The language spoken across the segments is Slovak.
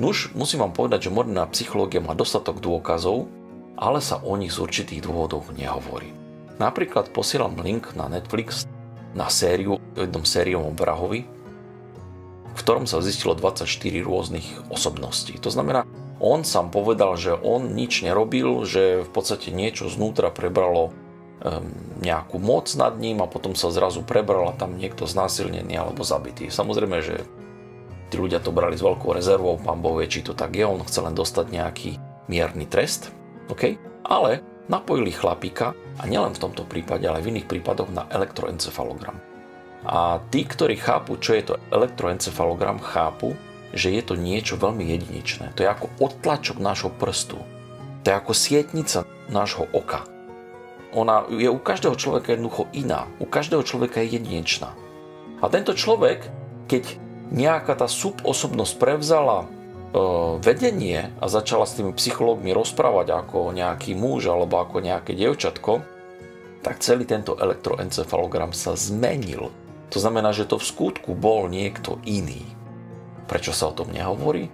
Nuž, musím vám povedať, že moderná psychológia má dostatok dôkazov, ale sa o nich z určitých dôvodov nehovorí. Napríklad posielam link na Netflix na sériu, jednom sériovom vrahovi, v ktorom sa zistilo 24 rôznych osobností. To znamená, on sám povedal, že on nič nerobil, že v podstate niečo znútra prebralo nejakú moc nad ním a potom sa zrazu prebral a tam niekto znásilnený alebo zabitý. Samozrejme, že tí ľudia to brali s veľkou rezervou, pán Boh vie, či to tak je, on chce len dostať nejaký mierny trest, okay? Ale napojili chlapíka, a nielen v tomto prípade, ale v iných prípadoch, na elektroencefalogram. A tí, ktorí chápu, čo je to elektroencefalogram, chápu, že je to niečo veľmi jedinečné. To je ako odtlačok nášho prstu. To je ako sietnica nášho oka. Ona je u každého človeka jednoducho iná. U každého človeka je jedinečná. A tento človek, keď nejaká tá subosobnosť prevzala vedenie a začala s tými psychológmi rozprávať ako nejaký muž alebo ako nejaké dievčatko, tak celý tento elektroencefalogram sa zmenil. To znamená, že to v skutku bol niekto iný. Prečo sa o tom nehovorí?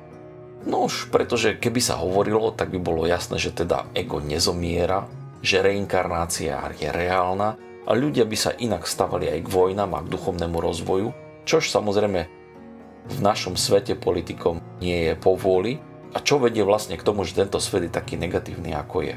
No už pretože keby sa hovorilo, tak by bolo jasné, že teda ego nezomiera, že reinkarnácia je reálna a ľudia by sa inak stavali aj k vojnám a k duchovnému rozvoju, čož samozrejme v našom svete politikom nie je povôli a čo vedie vlastne k tomu, že tento svet je taký negatívny, ako je.